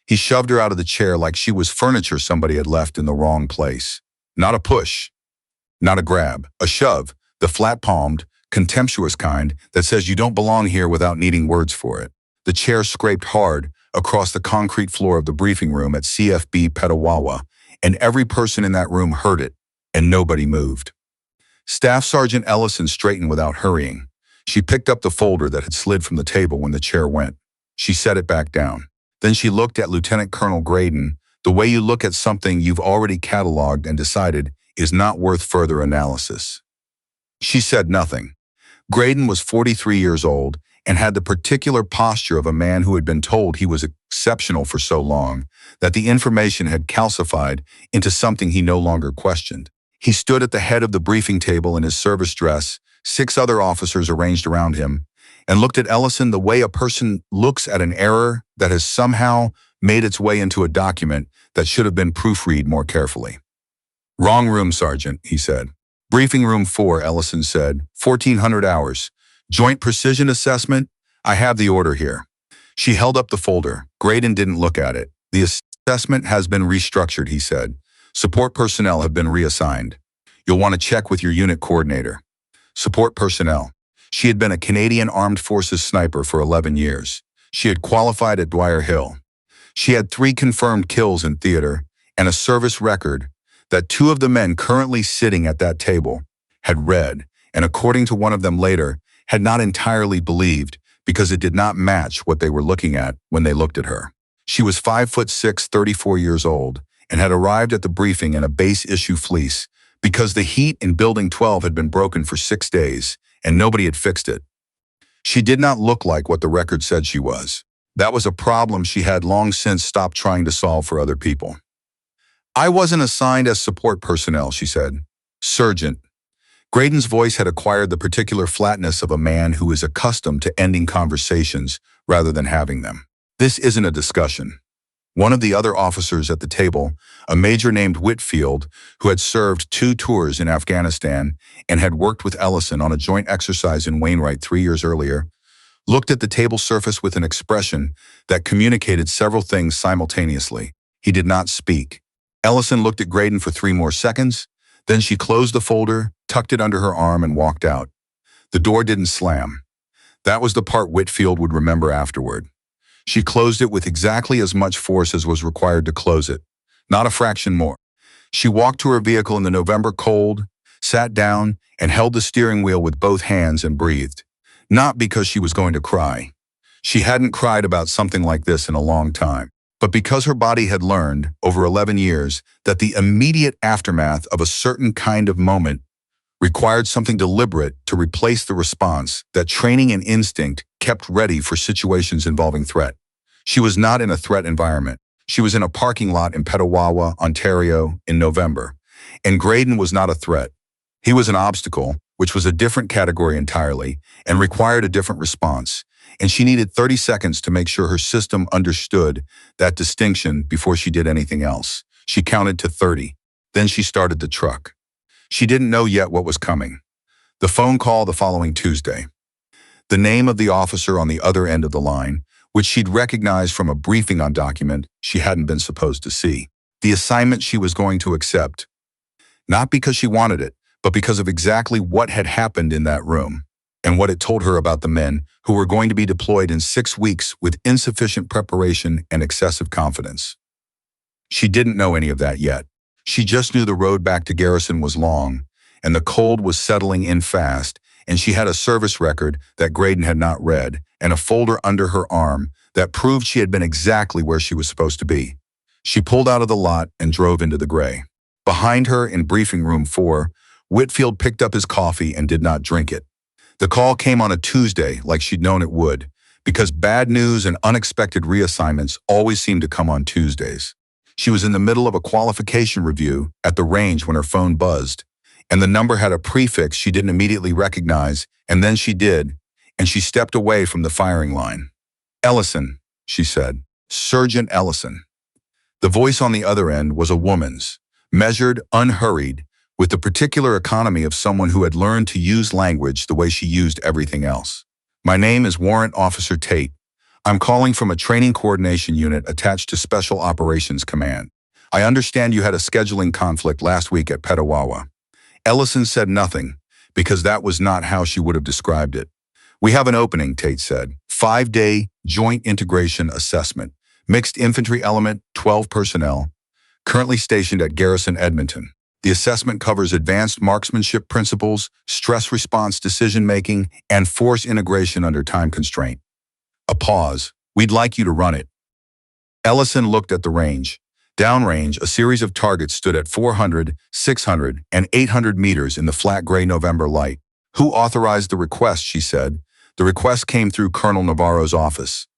He shoved her out of the chair like she was furniture somebody had left in the wrong place. Not a push, not a grab, a shove, the flat-palmed, contemptuous kind that says you don't belong here without needing words for it. The chair scraped hard across the concrete floor of the briefing room at CFB Petawawa, and every person in that room heard it, and nobody moved. Staff Sergeant Ellison straightened without hurrying. She picked up the folder that had slid from the table when the chair went. She set it back down. Then she looked at Lieutenant Colonel Graydon, the way you look at something you've already cataloged and decided is not worth further analysis. She said nothing. Graydon was 43 years old and had the particular posture of a man who had been told he was exceptional for so long that the information had calcified into something he no longer questioned. He stood at the head of the briefing table in his service dress, 6 other officers arranged around him, and looked at Ellison the way a person looks at an error that has somehow made its way into a document that should have been proofread more carefully. "Wrong room, Sergeant," he said. "Briefing room 4, Ellison said. 1400 hours. Joint precision assessment? I have the order here." She held up the folder. Graydon didn't look at it. "The assessment has been restructured," he said. "Support personnel have been reassigned. You'll want to check with your unit coordinator." Support personnel. She had been a Canadian Armed Forces sniper for 11 years. She had qualified at Dwyer Hill. She had 3 confirmed kills in theater and a service record that 2 of the men currently sitting at that table had read, and according to one of them later, had not entirely believed because it did not match what they were looking at when they looked at her. She was 5'6", 34 years old, and had arrived at the briefing in a base issue fleece because the heat in Building 12 had been broken for 6 days, and nobody had fixed it. She did not look like what the record said she was. That was a problem she had long since stopped trying to solve for other people. "I wasn't assigned as support personnel," she said. "Sergeant." Graydon's voice had acquired the particular flatness of a man who is accustomed to ending conversations rather than having them. "This isn't a discussion." One of the other officers at the table, a major named Whitfield, who had served 2 tours in Afghanistan and had worked with Ellison on a joint exercise in Wainwright 3 years earlier, looked at the table surface with an expression that communicated several things simultaneously. He did not speak. Ellison looked at Graydon for 3 more seconds. Then she closed the folder, tucked it under her arm, and walked out. The door didn't slam. That was the part Whitfield would remember afterward. She closed it with exactly as much force as was required to close it, not a fraction more. She walked to her vehicle in the November cold, sat down, and held the steering wheel with both hands and breathed. Not because she was going to cry. She hadn't cried about something like this in a long time. But because her body had learned, over 11 years, that the immediate aftermath of a certain kind of moment required something deliberate to replace the response that training and instinct kept ready for situations involving threat. She was not in a threat environment. She was in a parking lot in Petawawa, Ontario, in November. And Graydon was not a threat. He was an obstacle, which was a different category entirely, and required a different response. And she needed 30 seconds to make sure her system understood that distinction before she did anything else. She counted to 30. Then she started the truck. She didn't know yet what was coming. The phone call the following Tuesday. The name of the officer on the other end of the line, which she'd recognized from a briefing on document she hadn't been supposed to see. The assignment she was going to accept. Not because she wanted it, but because of exactly what had happened in that room, and what it told her about the men who were going to be deployed in 6 weeks with insufficient preparation and excessive confidence. She didn't know any of that yet. She just knew the road back to Garrison was long, and the cold was settling in fast, and she had a service record that Graydon had not read, and a folder under her arm that proved she had been exactly where she was supposed to be. She pulled out of the lot and drove into the gray. Behind her in briefing room 4, Whitfield picked up his coffee and did not drink it. The call came on a Tuesday like she'd known it would, because bad news and unexpected reassignments always seemed to come on Tuesdays. She was in the middle of a qualification review at the range when her phone buzzed, and the number had a prefix she didn't immediately recognize, and then she did, and she stepped away from the firing line. "Ellison," she said. "Sergeant Ellison." The voice on the other end was a woman's, measured, unhurried, with the particular economy of someone who had learned to use language the way she used everything else. "My name is Warrant Officer Tate. I'm calling from a training coordination unit attached to Special Operations Command. I understand you had a scheduling conflict last week at Petawawa. Ellison said nothing, because that was not how she would have described it. We have an opening, Tate said. 5-day Joint Integration Assessment. Mixed infantry element, 12 personnel, currently stationed at Garrison Edmonton. The assessment covers advanced marksmanship principles, stress response decision-making, and force integration under time constraint. A pause. We'd like you to run it. Ellison looked at the range. Downrange, a series of targets stood at 400, 600, and 800 meters in the flat gray November light. Who authorized the request, she said. The request came through Colonel Navarro's office.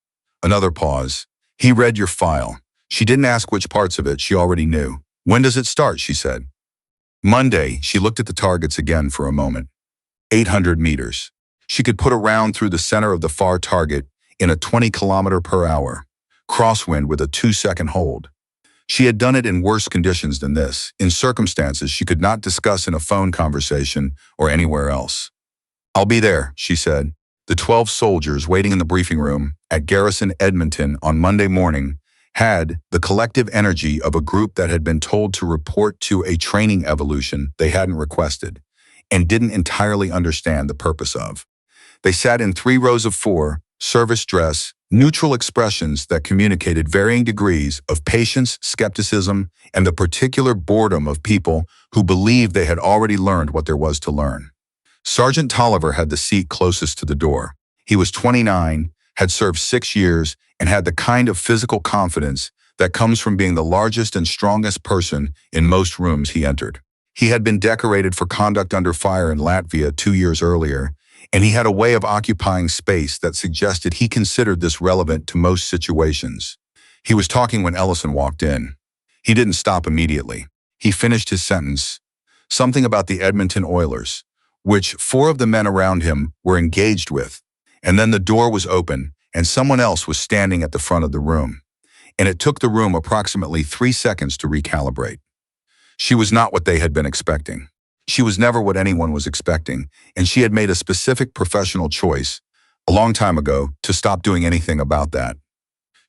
Another pause. He read your file. She didn't ask which parts of it, she already knew. When does it start, she said. Monday. She looked at the targets again for a moment. 800 meters. She could put a round through the center of the far target in a 20-kilometer-per-hour crosswind with a 2-second hold. She had done it in worse conditions than this, in circumstances she could not discuss in a phone conversation or anywhere else. I'll be there, she said. The 12 soldiers waiting in the briefing room at Garrison Edmonton on Monday morning had the collective energy of a group that had been told to report to a training evolution they hadn't requested and didn't entirely understand the purpose of. They sat in 3 rows of 4, service dress, neutral expressions that communicated varying degrees of patience, skepticism, and the particular boredom of people who believed they had already learned what there was to learn. Sergeant Tolliver had the seat closest to the door. He was 29, had served 6 years, and had the kind of physical confidence that comes from being the largest and strongest person in most rooms he entered. He had been decorated for conduct under fire in Latvia 2 years earlier, and he had a way of occupying space that suggested he considered this relevant to most situations. He was talking when Ellison walked in. He didn't stop immediately. He finished his sentence. Something about the Edmonton Oilers, which 4 of the men around him were engaged with, and then the door was open, and someone else was standing at the front of the room. And it took the room approximately 3 seconds to recalibrate. She was not what they had been expecting. She was never what anyone was expecting, and she had made a specific professional choice, a long time ago, to stop doing anything about that.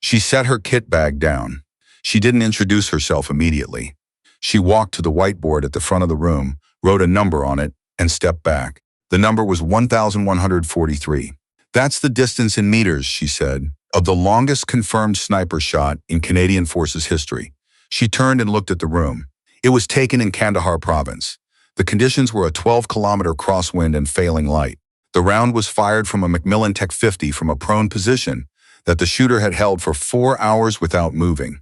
She set her kit bag down. She didn't introduce herself immediately. She walked to the whiteboard at the front of the room, wrote a number on it, and stepped back. The number was 1,143. That's the distance in meters, she said, of the longest confirmed sniper shot in Canadian Forces history. She turned and looked at the room. It was taken in Kandahar province. The conditions were a 12-kilometer crosswind and failing light. The round was fired from a Macmillan Tech 50 from a prone position that the shooter had held for 4 hours without moving,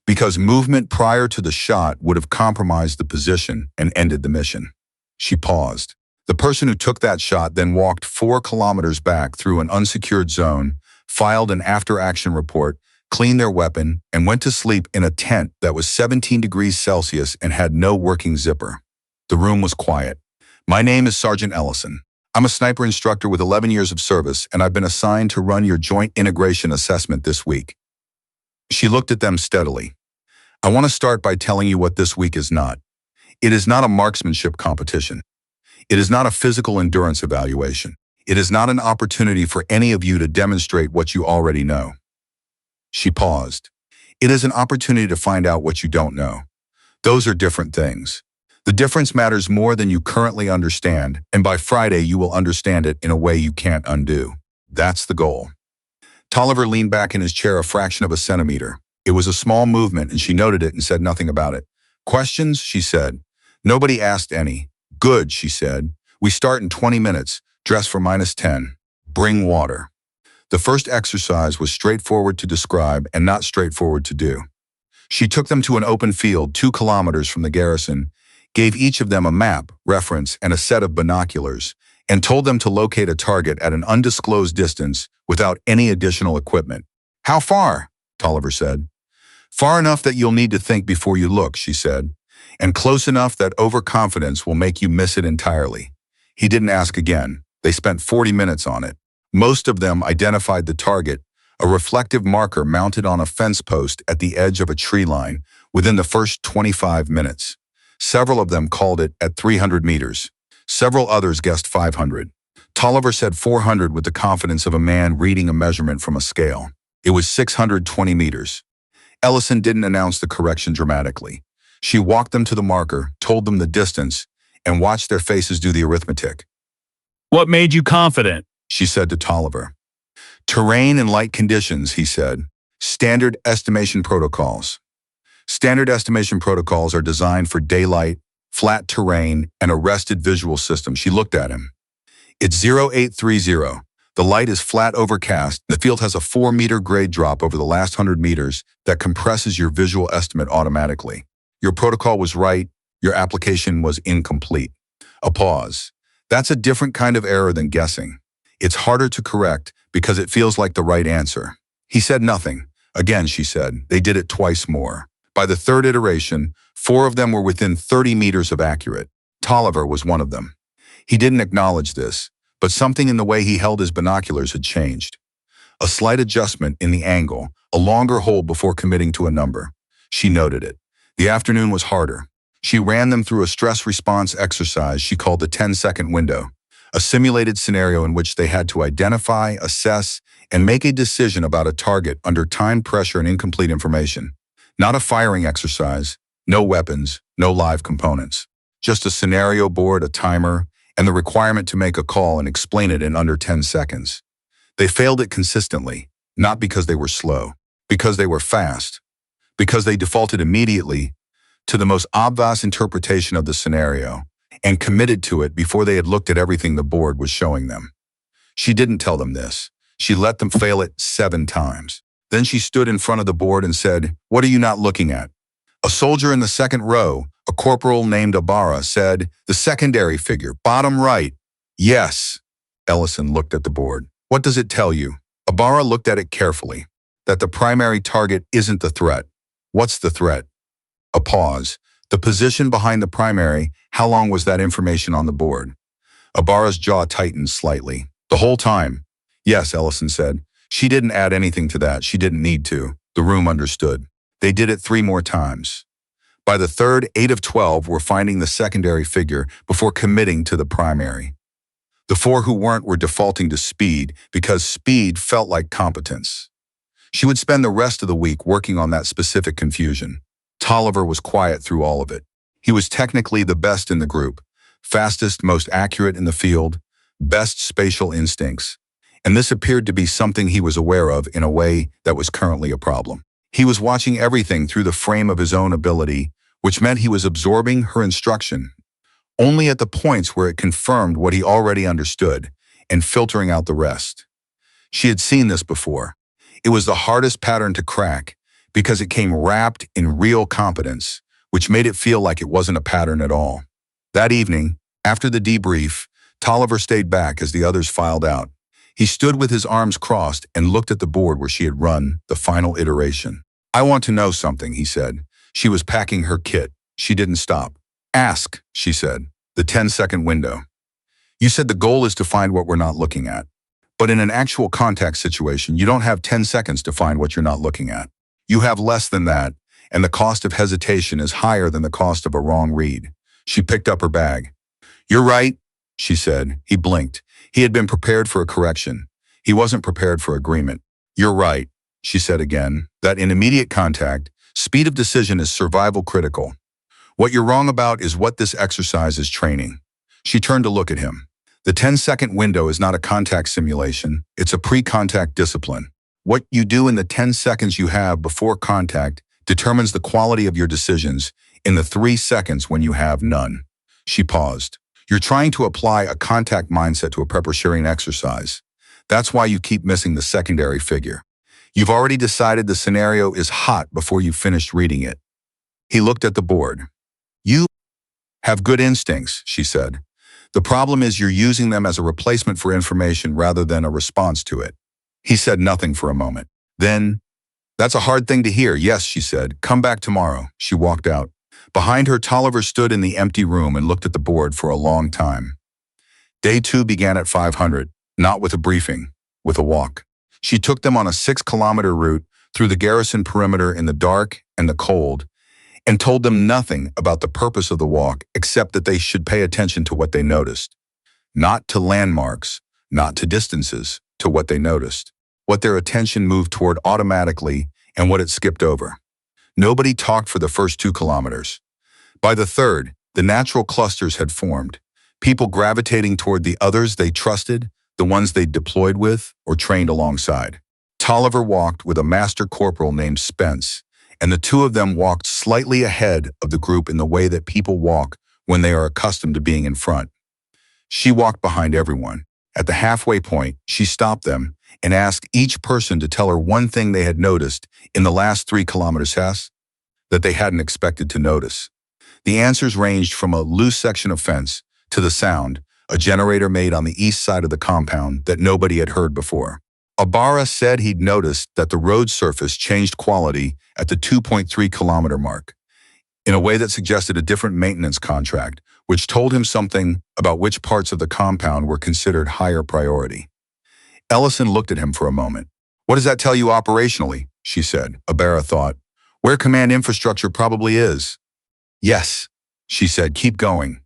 because movement prior to the shot would have compromised the position and ended the mission. She paused. The person who took that shot then walked 4 kilometers back through an unsecured zone, filed an after-action report, cleaned their weapon, and went to sleep in a tent that was 17 degrees Celsius and had no working zipper. The room was quiet. My name is Sergeant Ellison. I'm a sniper instructor with 11 years of service, and I've been assigned to run your joint integration assessment this week. She looked at them steadily. I want to start by telling you what this week is not. It is not a marksmanship competition. It is not a physical endurance evaluation. It is not an opportunity for any of you to demonstrate what you already know. She paused. It is an opportunity to find out what you don't know. Those are different things. The difference matters more than you currently understand, and by Friday you will understand it in a way you can't undo. That's the goal. Tolliver leaned back in his chair a fraction of a centimeter. It was a small movement, and she noted it and said nothing about it. Questions? She said. Nobody asked any. Good, she said. We start in 20 minutes. Dress for -10. Bring water. The first exercise was straightforward to describe and not straightforward to do. She took them to an open field 2 kilometers from the garrison, gave each of them a map, reference, and a set of binoculars, and told them to locate a target at an undisclosed distance without any additional equipment. How far? Tolliver said. Far enough that you'll need to think before you look, she said, and close enough that overconfidence will make you miss it entirely. He didn't ask again. They spent 40 minutes on it. Most of them identified the target, a reflective marker mounted on a fence post at the edge of a tree line, within the first 25 minutes. Several of them called it at 300 meters. Several others guessed 500. Tolliver said 400 with the confidence of a man reading a measurement from a scale. It was 620 meters. Ellison didn't announce the correction dramatically. She walked them to the marker, told them the distance, and watched their faces do the arithmetic. What made you confident? She said to Tolliver. Terrain and light conditions, he said. Standard estimation protocols. Standard estimation protocols are designed for daylight, flat terrain, and arrested visual systems. She looked at him. It's 0830. The light is flat overcast. The field has a 4-meter grade drop over the last 100 meters that compresses your visual estimate automatically. Your protocol was right. Your application was incomplete. A pause. That's a different kind of error than guessing. It's harder to correct because it feels like the right answer. He said nothing. Again, she said, they did it twice more. By the third iteration, 4 of them were within 30 meters of accurate. Tolliver was one of them. He didn't acknowledge this, but something in the way he held his binoculars had changed. A slight adjustment in the angle, a longer hold before committing to a number. She noted it. The afternoon was harder. She ran them through a stress response exercise she called the 10-second window, a simulated scenario in which they had to identify, assess, and make a decision about a target under time pressure and incomplete information. Not a firing exercise, no weapons, no live components. Just a scenario board, a timer, and the requirement to make a call and explain it in under 10 seconds. They failed it consistently, not because they were slow, because they were fast, because they defaulted immediately to the most obvious interpretation of the scenario and committed to it before they had looked at everything the board was showing them. She didn't tell them this. She let them fail it 7 times. Then she stood in front of the board and said, "What are you not looking at?" A soldier in the second row, a corporal named Ibarra, said, "The secondary figure, bottom right." "Yes." Ellison looked at the board. "What does it tell you?" Ibarra looked at it carefully. "That the primary target isn't the threat." "What's the threat?" A pause. The position behind the primary, how long was that information on the board? Ibarra's jaw tightened slightly. "The whole time." "Yes," Ellison said. She didn't add anything to that. She didn't need to. The room understood. They did it 3 more times. By the third, 8 of 12 were finding the secondary figure before committing to the primary. The 4 who weren't were defaulting to speed because speed felt like competence. She would spend the rest of the week working on that specific confusion. Tolliver was quiet through all of it. He was technically the best in the group, fastest, most accurate in the field, best spatial instincts. And this appeared to be something he was aware of in a way that was currently a problem. He was watching everything through the frame of his own ability, which meant he was absorbing her instruction only at the points where it confirmed what he already understood and filtering out the rest. She had seen this before. It was the hardest pattern to crack because it came wrapped in real competence, which made it feel like it wasn't a pattern at all. That evening, after the debrief, Tolliver stayed back as the others filed out. He stood with his arms crossed and looked at the board where she had run the final iteration. "I want to know something," he said. She was packing her kit. She didn't stop. "Ask," she said. "The 10-second window. You said the goal is to find what we're not looking at. But in an actual contact situation, you don't have 10 seconds to find what you're not looking at. You have less than that, and the cost of hesitation is higher than the cost of a wrong read." She picked up her bag. "You're right," she said. He blinked. He had been prepared for a correction. He wasn't prepared for agreement. "You're right," she said again, "that in immediate contact, speed of decision is survival critical. What you're wrong about is what this exercise is training." She turned to look at him. The 10-second window is not a contact simulation. It's a pre-contact discipline. What you do in the 10 seconds you have before contact determines the quality of your decisions in the 3 seconds when you have none. She paused. "You're trying to apply a contact mindset to a prepper sharing exercise. That's why you keep missing the secondary figure. You've already decided the scenario is hot before you finished reading it." He looked at the board. "You have good instincts," she said. "The problem is you're using them as a replacement for information rather than a response to it." He said nothing for a moment. Then, "That's a hard thing to hear." "Yes," she said. "Come back tomorrow." She walked out. Behind her, Tolliver stood in the empty room and looked at the board for a long time. Day 2 began at 500, not with a briefing, with a walk. She took them on a 6-kilometer route through the garrison perimeter in the dark and the cold, and told them nothing about the purpose of the walk except that they should pay attention to what they noticed. Not to landmarks, not to distances, to what they noticed. what their attention moved toward automatically, and what it skipped over. Nobody talked for the first 2 kilometers. By the third, the natural clusters had formed, people gravitating toward the others they trusted, the ones they'd deployed with or trained alongside. Tolliver walked with a master corporal named Spence, and the two of them walked slightly ahead of the group in the way that people walk when they are accustomed to being in front. She walked behind everyone. At the halfway point, she stopped them and asked each person to tell her one thing they had noticed in the last 3 kilometers that they hadn't expected to notice. The answers ranged from a loose section of fence to the sound, a generator made on the east side of the compound that nobody had heard before. Ibarra said he'd noticed that the road surface changed quality at the 2.3 kilometer mark, in a way that suggested a different maintenance contract, which told him something about which parts of the compound were considered higher priority. Ellison looked at him for a moment. "What does that tell you operationally?" she said. Ibarra thought. "Where command infrastructure probably is." "Yes," she said. "Keep going."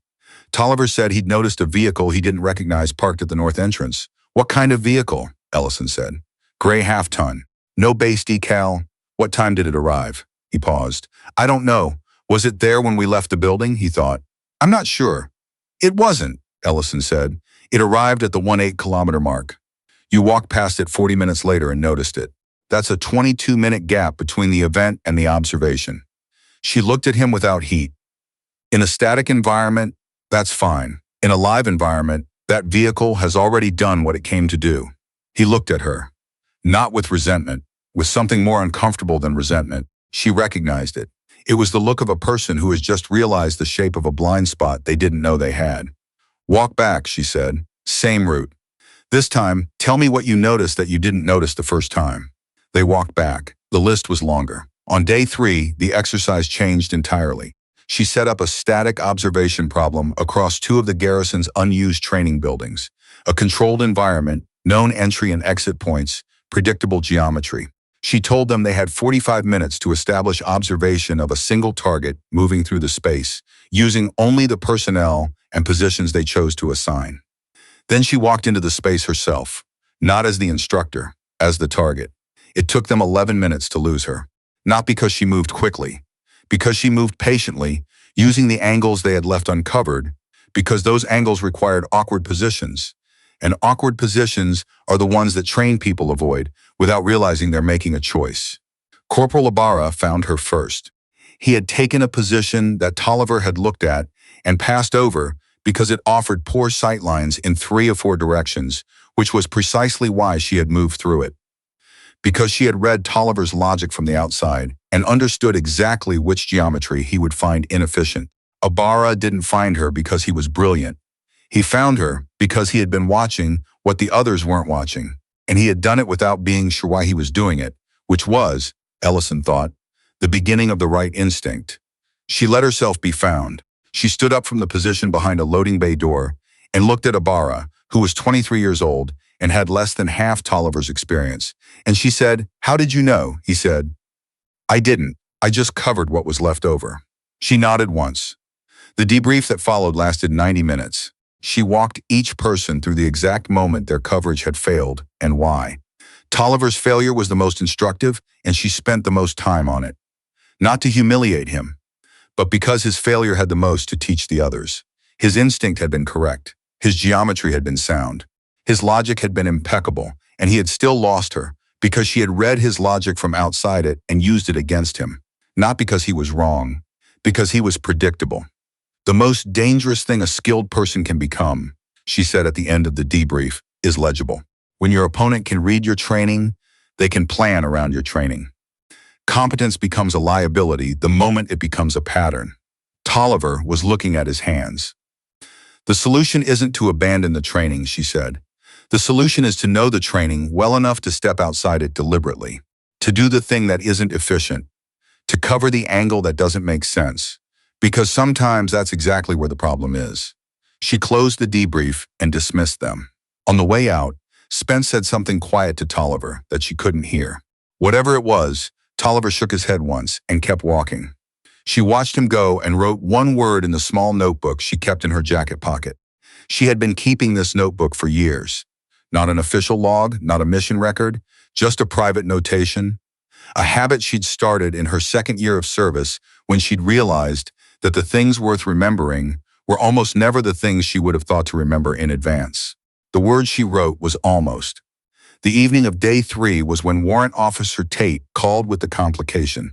Tolliver said he'd noticed a vehicle he didn't recognize parked at the north entrance. "What kind of vehicle?" Ellison said. "Gray half-ton. No base decal. What time did it arrive?" He paused. "I don't know. Was it there when we left the building?" he thought. "I'm not sure." "It wasn't," Ellison said. "It arrived at the 1.8 kilometer mark. You walked past it 40 minutes later and noticed it. That's a 22-minute gap between the event and the observation." She looked at him without heat. "In a static environment, that's fine. In a live environment, that vehicle has already done what it came to do." He looked at her. Not with resentment, with something more uncomfortable than resentment. She recognized it. It was the look of a person who has just realized the shape of a blind spot they didn't know they had. "Walk back," she said. "Same route. This time, tell me what you noticed that you didn't notice the first time." They walked back. The list was longer. On day 3, the exercise changed entirely. She set up a static observation problem across 2 of the garrison's unused training buildings. A controlled environment, known entry and exit points, predictable geometry. She told them they had 45 minutes to establish observation of a single target moving through the space, using only the personnel and positions they chose to assign. Then she walked into the space herself, not as the instructor, as the target. It took them 11 minutes to lose her. Not because she moved quickly, because she moved patiently, using the angles they had left uncovered, because those angles required awkward positions. And awkward positions are the ones that trained people avoid without realizing they're making a choice. Corporal Ibarra found her first. He had taken a position that Tolliver had looked at and passed over because it offered poor sight lines in 3 of 4 directions, which was precisely why she had moved through it. Because she had read Tolliver's logic from the outside and understood exactly which geometry he would find inefficient. Ibarra didn't find her because he was brilliant. He found her because he had been watching what the others weren't watching, and he had done it without being sure why he was doing it, which was, Ellison thought, the beginning of the right instinct. She let herself be found. She stood up from the position behind a loading bay door and looked at Ibarra, who was 23 years old and had less than half Tolliver's experience. And she said, "How did you know?" He said, "I didn't. I just covered what was left over." She nodded once. The debrief that followed lasted 90 minutes. She walked each person through the exact moment their coverage had failed and why. Tolliver's failure was the most instructive, and she spent the most time on it. Not to humiliate him, but because his failure had the most to teach the others. His instinct had been correct. His geometry had been sound. His logic had been impeccable, and he had still lost her because she had read his logic from outside it and used it against him. Not because he was wrong, because he was predictable. "The most dangerous thing a skilled person can become," she said at the end of the debrief, "is legible. When your opponent can read your training, they can plan around your training. Competence becomes a liability the moment it becomes a pattern." Tolliver was looking at his hands. "The solution isn't to abandon the training," she said. "The solution is to know the training well enough to step outside it deliberately, to do the thing that isn't efficient, to cover the angle that doesn't make sense, because sometimes that's exactly where the problem is." She closed the debrief and dismissed them. On the way out, Spence said something quiet to Tolliver that she couldn't hear. Whatever it was, Tolliver shook his head once and kept walking. She watched him go and wrote one word in the small notebook she kept in her jacket pocket. She had been keeping this notebook for years. Not an official log, not a mission record, Just a private notation? A habit she'd started in her second year of service when she'd realized that the things worth remembering were almost never the things she would have thought to remember in advance. The word she wrote was almost. The evening of day 3 was when Warrant Officer Tate called with the complication.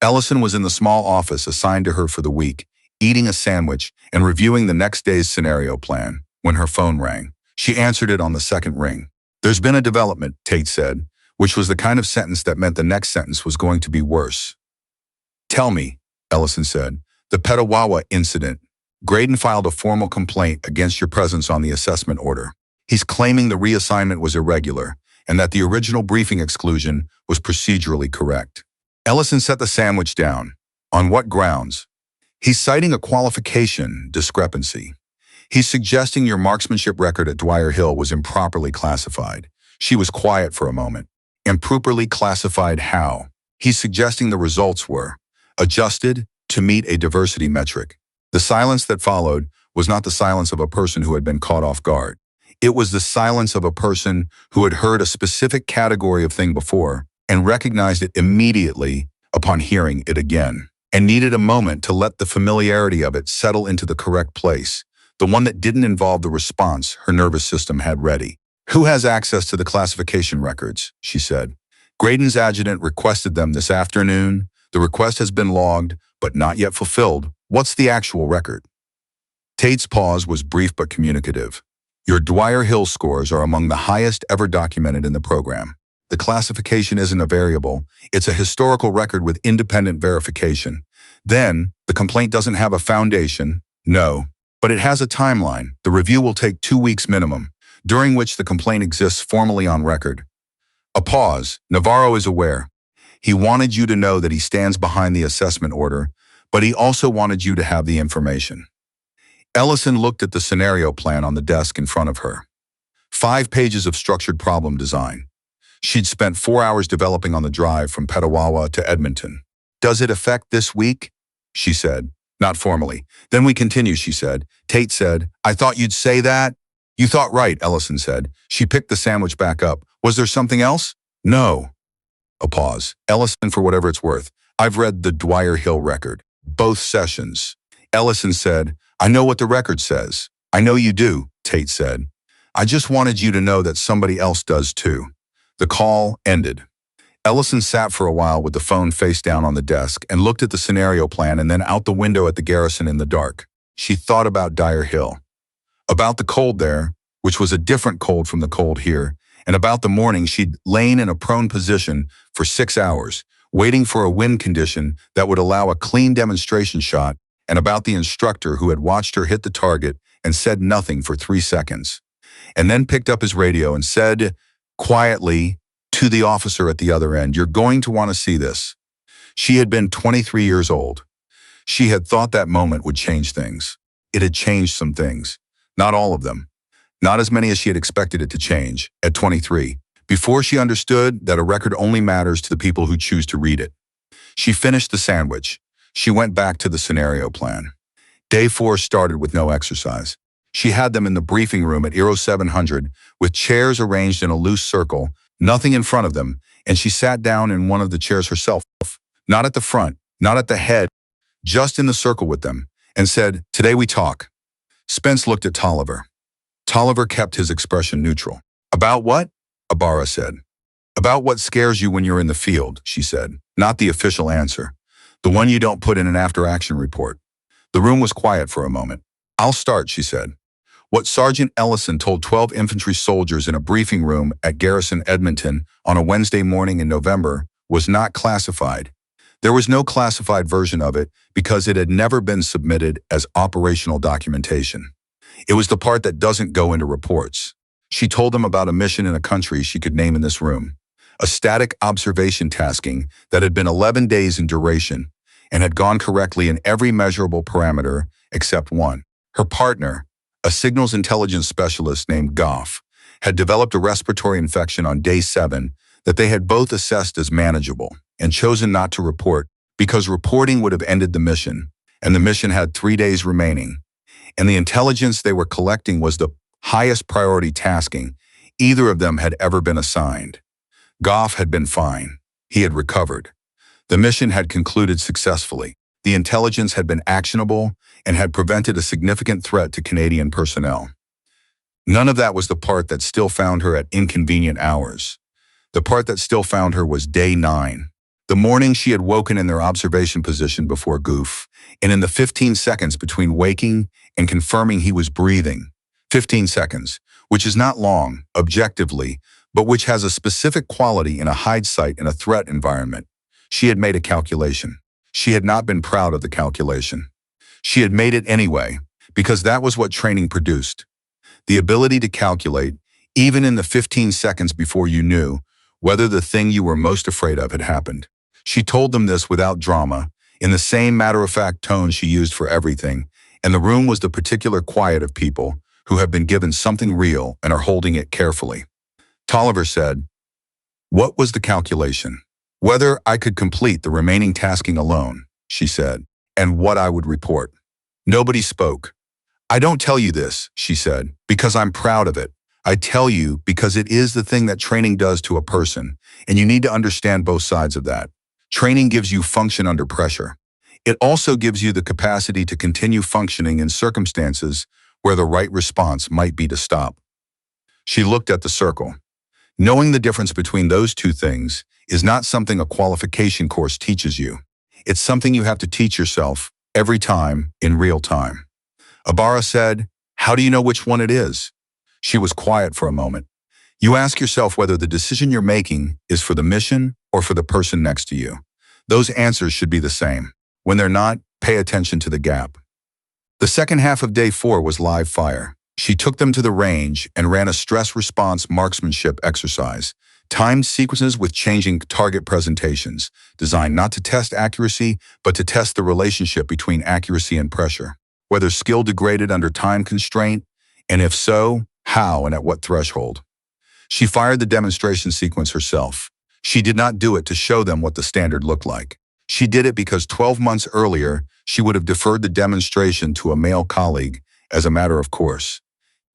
Ellison was in the small office assigned to her for the week, eating a sandwich and reviewing the next day's scenario plan, when her phone rang. She answered it on the second ring. "There's been a development," Tate said, which was the kind of sentence that meant the next sentence was going to be worse. "Tell me," Ellison said, "the Petawawa incident. Graydon filed a formal complaint against your presence on the assessment order. He's claiming the reassignment was irregular and that the original briefing exclusion was procedurally correct." Ellison set the sandwich down. "On what grounds?" "He's citing a qualification discrepancy. He's suggesting your marksmanship record at Dwyer Hill was improperly classified." She was quiet for a moment. "Improperly classified how?" "He's suggesting the results were adjusted to meet a diversity metric." The silence that followed was not the silence of a person who had been caught off guard. It was the silence of a person who had heard a specific category of thing before and recognized it immediately upon hearing it again, and needed a moment to let the familiarity of it settle into the correct place, the one that didn't involve the response her nervous system had ready. "Who has access to the classification records?" she said. "Graydon's adjutant requested them this afternoon. The request has been logged, but not yet fulfilled. What's the actual record?" Tate's pause was brief but communicative. "Your Dwyer Hill scores are among the highest ever documented in the program. The classification isn't a variable. It's a historical record with independent verification. Then, the complaint doesn't have a foundation, no, but it has a timeline. The review will take 2 weeks minimum, during which the complaint exists formally on record." A pause. "Navarro is aware. He wanted you to know that he stands behind the assessment order, but he also wanted you to have the information." Ellison looked at the scenario plan on the desk in front of her. 5 pages of structured problem design. She'd spent 4 hours developing on the drive from Petawawa to Edmonton. "Does it affect this week?" she said. "Not formally." "Then we continue," she said. Tate said, "I thought you'd say that." "You thought right," Ellison said. She picked the sandwich back up. "Was there something else?" "No." A pause. "Ellison, for whatever it's worth, I've read the Dwyer Hill record. Both sessions." Ellison said, "I know what the record says." "I know you do," Tate said. "I just wanted you to know that somebody else does too." The call ended. Ellison sat for a while with the phone face down on the desk and looked at the scenario plan and then out the window at the garrison in the dark. She thought about Dwyer Hill, about the cold there, which was a different cold from the cold here, and about the morning she'd lain in a prone position for 6 hours, waiting for a wind condition that would allow a clean demonstration shot, and about the instructor who had watched her hit the target and said nothing for 3 seconds, and then picked up his radio and said quietly to the officer at the other end, "You're going to want to see this." She had been 23 years old. She had thought that moment would change things. It had changed some things. Not all of them. Not as many as she had expected it to change at 23, before she understood that a record only matters to the people who choose to read it. She finished the sandwich. She went back to the scenario plan. Day 4 started with no exercise. She had them in the briefing room at Eero 700 with chairs arranged in a loose circle, nothing in front of them, and she sat down in one of the chairs herself, not at the front, not at the head, just in the circle with them, and said, "Today we talk." Spence looked at Tolliver. Tolliver kept his expression neutral. "About what?" Ibarra said. "About what scares you when you're in the field," she said. Not the official answer. The one you don't put in an after-action report. The room was quiet for a moment. "I'll start," she said. What Sergeant Ellison told 12 infantry soldiers in a briefing room at Garrison Edmonton on a Wednesday morning in November was not classified. There was no classified version of it because it had never been submitted as operational documentation. It was the part that doesn't go into reports. She told them about a mission in a country she could name in this room, a static observation tasking that had been 11 days in duration and had gone correctly in every measurable parameter except one. Her partner, a signals intelligence specialist named Goff, had developed a respiratory infection on day 7 that they had both assessed as manageable and chosen not to report because reporting would have ended the mission, and the mission had 3 days remaining. And the intelligence they were collecting was the highest priority tasking either of them had ever been assigned. Goff had been fine. He had recovered. The mission had concluded successfully. The intelligence had been actionable and had prevented a significant threat to Canadian personnel. None of that was the part that still found her at inconvenient hours. The part that still found her was day 9. The morning she had woken in their observation position before Goof, and in the 15 seconds between waking and confirming he was breathing. 15 seconds, which is not long, objectively, but which has a specific quality in a hide site in a threat environment. She had made a calculation. She had not been proud of the calculation. She had made it anyway, because that was what training produced. The ability to calculate, even in the 15 seconds before you knew whether the thing you were most afraid of had happened. She told them this without drama, in the same matter-of-fact tone she used for everything, and the room was the particular quiet of people who have been given something real and are holding it carefully. Tolliver said, "What was the calculation?" "Whether I could complete the remaining tasking alone," she said, "and what I would report." Nobody spoke. "I don't tell you this," she said, "because I'm proud of it. I tell you because it is the thing that training does to a person, and you need to understand both sides of that. Training gives you function under pressure. It also gives you the capacity to continue functioning in circumstances where the right response might be to stop." She looked at the circle. Knowing the difference between those two things is not something a qualification course teaches you. It's something you have to teach yourself every time in real time. Ibarra said, "How do you know which one it is?" She was quiet for a moment. "You ask yourself whether the decision you're making is for the mission or for the person next to you. Those answers should be the same. When they're not, pay attention to the gap." The second half of day 4 was live fire. She took them to the range and ran a stress response marksmanship exercise, timed sequences with changing target presentations, designed not to test accuracy, but to test the relationship between accuracy and pressure, whether skill degraded under time constraint, and if so, how and at what threshold. She fired the demonstration sequence herself. She did not do it to show them what the standard looked like. She did it because 12 months earlier, she would have deferred the demonstration to a male colleague as a matter of course.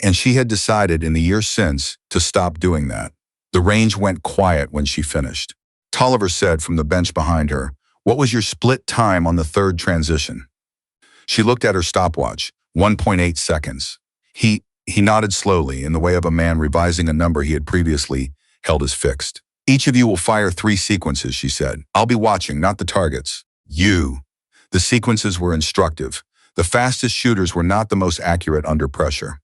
And she had decided in the years since to stop doing that. The range went quiet when she finished. Tolliver said from the bench behind her, "What was your split time on the third transition?" She looked at her stopwatch, 1.8 seconds. He nodded slowly in the way of a man revising a number he had previously held as fixed. "Each of you will fire 3 sequences," she said. "I'll be watching, not the targets. You." The sequences were instructive. The fastest shooters were not the most accurate under pressure.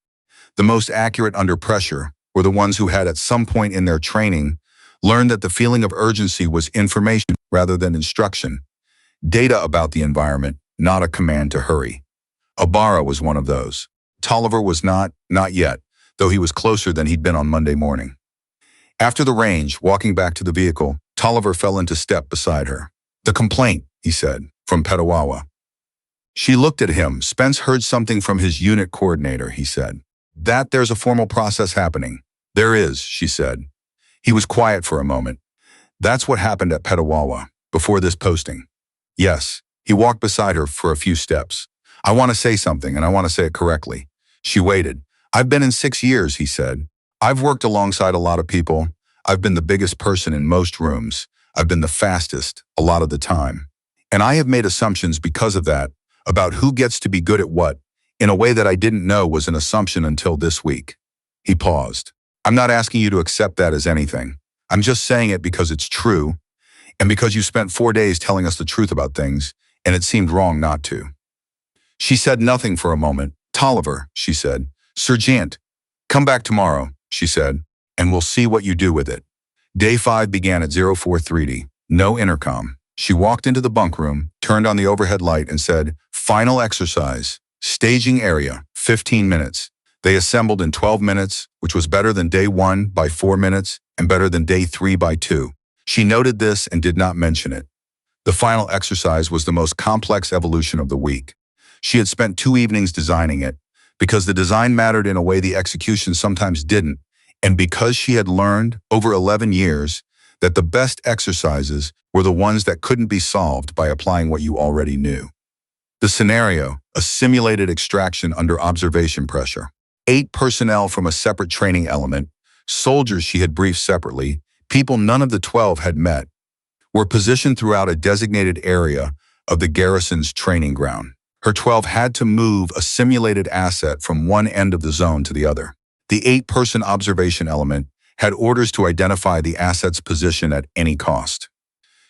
The most accurate under pressure were the ones who had at some point in their training learned that the feeling of urgency was information rather than instruction. Data about the environment, not a command to hurry. Ibarra was one of those. Tolliver was not yet, though he was closer than he'd been on Monday morning. After the range, walking back to the vehicle, Tolliver fell into step beside her. "The complaint," he said, "from Petawawa." She looked at him. "Spence heard something from his unit coordinator," he said. "That there's a formal process happening." "There is," she said. He was quiet for a moment. "That's what happened at Petawawa, before this posting." "Yes." He walked beside her for a few steps. "I want to say something, and I want to say it correctly." She waited. "I've been in 6 years," he said. "I've worked alongside a lot of people. I've been the biggest person in most rooms. I've been the fastest, a lot of the time. And I have made assumptions because of that, about who gets to be good at what, in a way that I didn't know was an assumption until this week." He paused. "I'm not asking you to accept that as anything. I'm just saying it because it's true, and because you spent 4 days telling us the truth about things, and it seemed wrong not to." She said nothing for a moment. "Tolliver," she said. "Sergeant, come back tomorrow," she said, "and we'll see what you do with it." Day 5 began at 0430. No intercom. She walked into the bunk room, turned on the overhead light, and said, "Final exercise. Staging area, 15 minutes. They assembled in 12 minutes, which was better than day 1 by 4 minutes and better than day 3 by 2. She noted this and did not mention it. The final exercise was the most complex evolution of the week. She had spent 2 evenings designing it, because the design mattered in a way the execution sometimes didn't, and because she had learned, over 11 years, that the best exercises were the ones that couldn't be solved by applying what you already knew. The scenario, a simulated extraction under observation pressure. 8 personnel from a separate training element, soldiers she had briefed separately, People none of the 12 had met, were positioned throughout a designated area of the garrison's training ground. Her 12 had to move a simulated asset from one end of the zone to the other. The 8-person observation element had orders to identify the asset's position at any cost.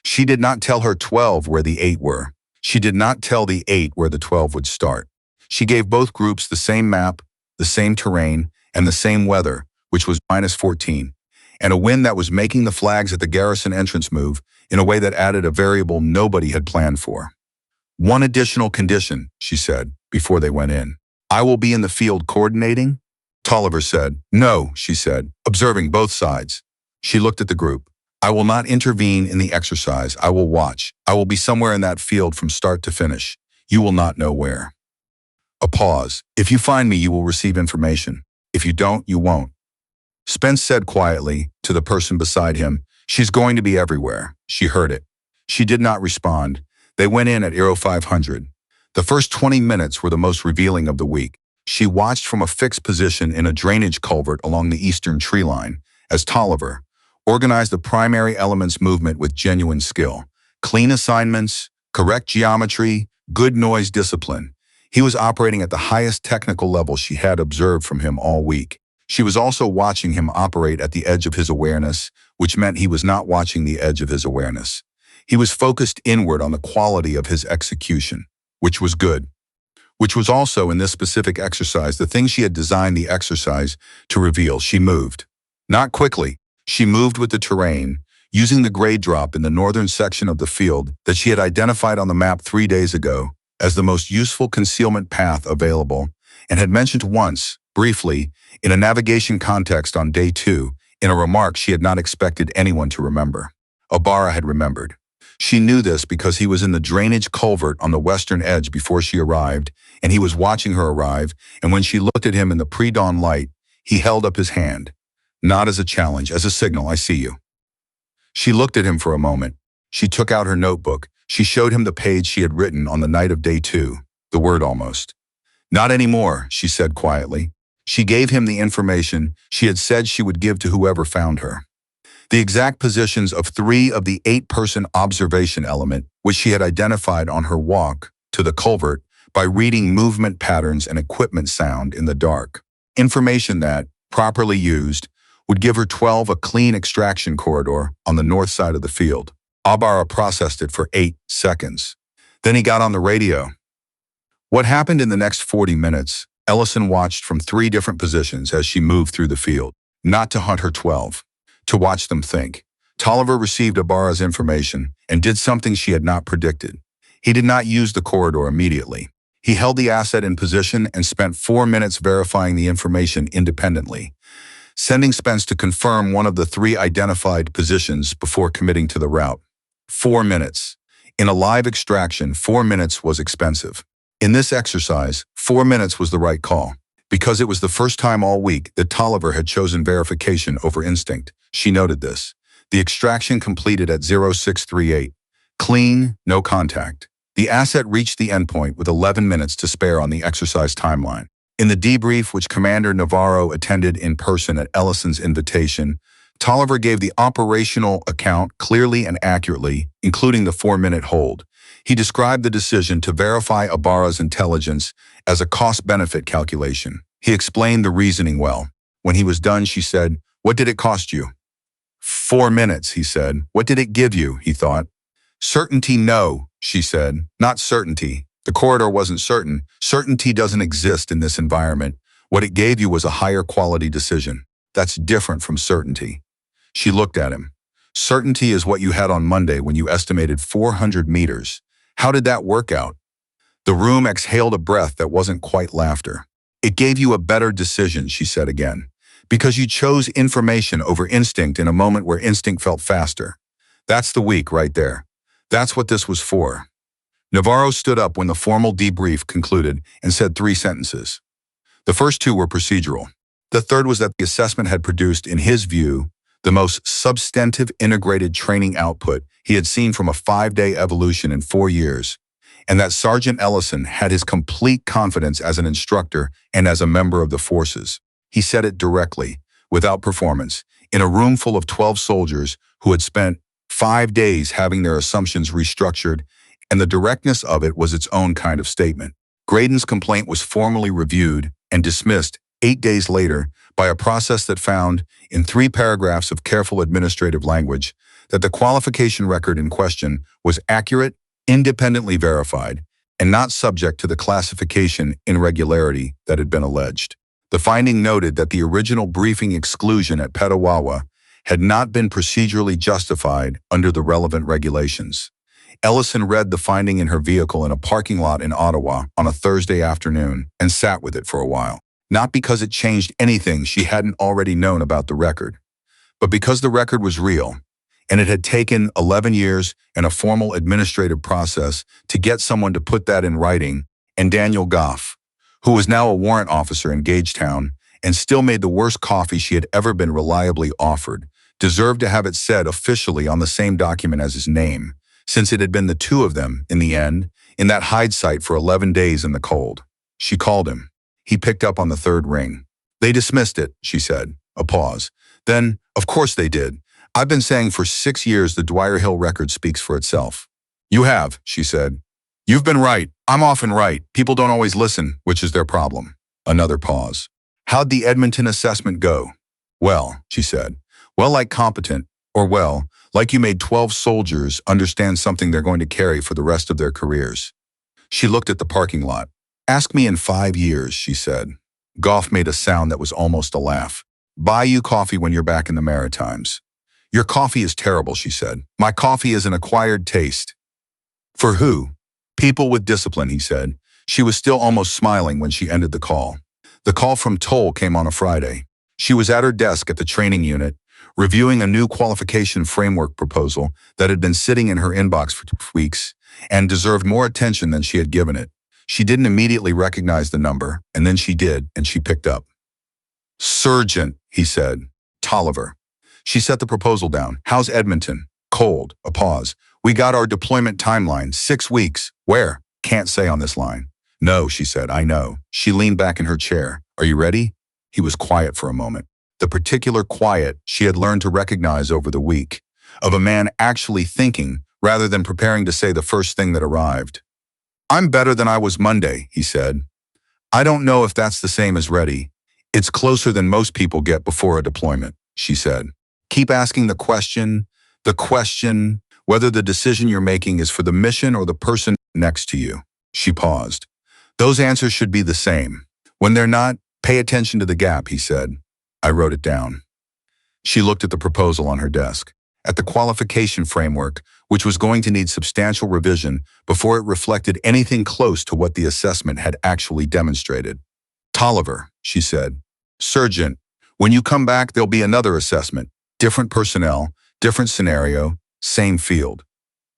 She did not tell her 12 where the 8 were. She did not tell the 8 where the 12 would start. She gave both groups the same map, the same terrain, and the same weather, which was -14, and a wind that was making the flags at the garrison entrance move in a way that added a variable nobody had planned for. One additional condition, she said, before they went in. I will be in the field coordinating? Tolliver said. No, she said, observing both sides. She looked at the group. I will not intervene in the exercise. I will watch. I will be somewhere in that field from start to finish. You will not know where. A pause. If you find me, you will receive information. If you don't, you won't. Spence said quietly to the person beside him, she's going to be everywhere. She heard it. She did not respond. They went in at 0500. The first 20 minutes were the most revealing of the week. She watched from a fixed position in a drainage culvert along the eastern tree line as Tolliver organized the primary elements movement with genuine skill. Clean assignments, correct geometry, good noise discipline. He was operating at the highest technical level she had observed from him all week. She was also watching him operate at the edge of his awareness, which meant he was not watching the edge of his awareness. He was focused inward on the quality of his execution, which was good. Which was also, in this specific exercise, the thing she had designed the exercise to reveal. She moved. Not quickly. She moved with the terrain, using the grade drop in the northern section of the field that she had identified on the map 3 days ago as the most useful concealment path available, and had mentioned once, briefly, in a navigation context on day 2, in a remark she had not expected anyone to remember. Ibarra had remembered. She knew this because he was in the drainage culvert on the western edge before she arrived, and he was watching her arrive, and when she looked at him in the pre-dawn light, he held up his hand. Not as a challenge, as a signal, I see you. She looked at him for a moment. She took out her notebook. She showed him the page she had written on the night of day 2, the word almost. Not anymore, she said quietly. She gave him the information she had said she would give to whoever found her. The exact positions of 3 of the 8-person observation element, which she had identified on her walk to the culvert by reading movement patterns and equipment sound in the dark. Information that, properly used, would give her 12 a clean extraction corridor on the north side of the field. Ibarra processed it for 8 seconds. Then he got on the radio. What happened in the next 40 minutes, Ellison watched from 3 different positions as she moved through the field, not to hunt her 12. To watch them think. Tolliver received Ibarra's information and did something she had not predicted. He did not use the corridor immediately. He held the asset in position and spent 4 minutes verifying the information independently, sending Spence to confirm one of the 3 identified positions before committing to the route. 4 minutes. In a live extraction, 4 minutes was expensive. In this exercise, 4 minutes was the right call. Because it was the first time all week that Tolliver had chosen verification over instinct. She noted this. The extraction completed at 0638. Clean, no contact. The asset reached the endpoint with 11 minutes to spare on the exercise timeline. In the debrief, which Commander Navarro attended in person at Ellison's invitation, Tolliver gave the operational account clearly and accurately, including the 4-minute hold. He described the decision to verify Ibarra's intelligence as a cost-benefit calculation. He explained the reasoning well. When he was done, she said, "What did it cost you?" 4 minutes, he said. "What did it give you?" he thought. "Certainty, no," she said. "Not certainty. The corridor wasn't certain. Certainty doesn't exist in this environment. What it gave you was a higher quality decision. That's different from certainty." She looked at him. "Certainty is what you had on Monday when you estimated 400 meters. How did that work out?" The room exhaled a breath that wasn't quite laughter. "It gave you a better decision," she said again, "because you chose information over instinct in a moment where instinct felt faster. That's the week right there. That's what this was for." Navarro stood up when the formal debrief concluded and said 3 sentences. The first 2 were procedural. The third was that the assessment had produced, in his view, the most substantive integrated training output he had seen from a 5-day evolution in 4 years, and that Sergeant Ellison had his complete confidence as an instructor and as a member of the forces. He said it directly, without performance, in a room full of 12 soldiers who had spent 5 days having their assumptions restructured, and the directness of it was its own kind of statement. Graydon's complaint was formally reviewed and dismissed 8 days later by a process that found, in 3 paragraphs of careful administrative language, that the qualification record in question was accurate, independently verified, and not subject to the classification irregularity that had been alleged. The finding noted that the original briefing exclusion at Petawawa had not been procedurally justified under the relevant regulations. Ellison read the finding in her vehicle in a parking lot in Ottawa on a Thursday afternoon and sat with it for a while. Not because it changed anything she hadn't already known about the record, but because the record was real, and it had taken 11 years and a formal administrative process to get someone to put that in writing, and Daniel Goff, who was now a warrant officer in Gagetown and still made the worst coffee she had ever been reliably offered, deserved to have it said officially on the same document as his name, since it had been the two of them, in the end, in that hide site for 11 days in the cold. She called him. He picked up on the 3rd ring. "They dismissed it," she said. A pause. "Then, of course they did. I've been saying for 6 years the Dwyer Hill record speaks for itself." "You have," she said. "You've been right. I'm often right. People don't always listen, which is their problem." Another pause. "How'd the Edmonton assessment go?" "Well," she said. "Well, like competent, or well, like you made 12 soldiers understand something they're going to carry for the rest of their careers." She looked at the parking lot. "Ask me in 5 years," she said. Goff made a sound that was almost a laugh. "Buy you coffee when you're back in the Maritimes." "Your coffee is terrible," she said. "My coffee is an acquired taste." "For who?" "People with discipline," he said. She was still almost smiling when she ended the call. The call from Toll came on a Friday. She was at her desk at the training unit, reviewing a new qualification framework proposal that had been sitting in her inbox for 2 weeks and deserved more attention than she had given it. She didn't immediately recognize the number, and then she did, and she picked up. "Sergeant," he said. "Tolliver." She set the proposal down. "How's Edmonton?" "Cold." A pause. "We got our deployment timeline, 6 weeks. Where?" "Can't say on this line." "No," she said, "I know." She leaned back in her chair. "Are you ready?" He was quiet for a moment. The particular quiet she had learned to recognize over the week, of a man actually thinking rather than preparing to say the first thing that arrived. "I'm better than I was Monday," he said. "I don't know if that's the same as ready. It's closer than most people get before a deployment," she said. "Keep asking the question, whether the decision you're making is for the mission or the person next to you." She paused. "Those answers should be the same. When they're not, pay attention to the gap," he said. I wrote it down. She looked at the proposal on her desk, at the qualification framework, which was going to need substantial revision before it reflected anything close to what the assessment had actually demonstrated. "Tolliver," she said. "Sergeant, when you come back, there'll be another assessment. Different personnel, different scenario, same field."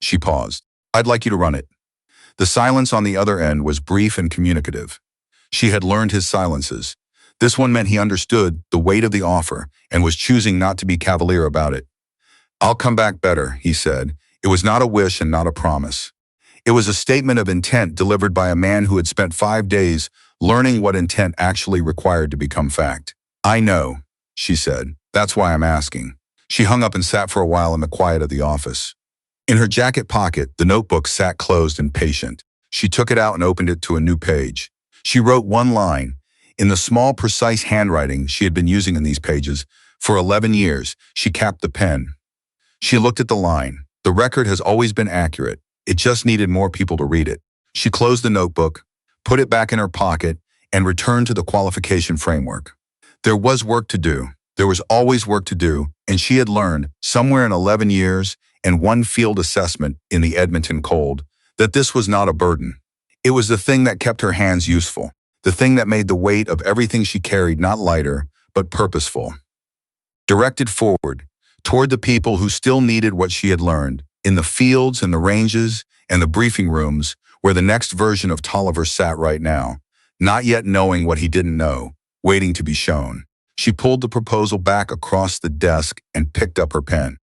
She paused. "I'd like you to run it." The silence on the other end was brief and communicative. She had learned his silences. This one meant he understood the weight of the offer and was choosing not to be cavalier about it. "I'll come back better," he said. It was not a wish and not a promise. It was a statement of intent delivered by a man who had spent 5 days learning what intent actually required to become fact. "I know," she said. "That's why I'm asking." She hung up and sat for a while in the quiet of the office. In her jacket pocket, the notebook sat closed and patient. She took it out and opened it to a new page. She wrote one line. In the small, precise handwriting she had been using in these pages for 11 years, she capped the pen. She looked at the line. The record has always been accurate. It just needed more people to read it. She closed the notebook, put it back in her pocket, and returned to the qualification framework. There was work to do. There was always work to do, and she had learned, somewhere in 11 years and one field assessment in the Edmonton cold, that this was not a burden. It was the thing that kept her hands useful, the thing that made the weight of everything she carried not lighter, but purposeful. Directed forward, toward the people who still needed what she had learned, in the fields and the ranges and the briefing rooms where the next version of Tolliver sat right now, not yet knowing what he didn't know, waiting to be shown. She pulled the proposal back across the desk and picked up her pen.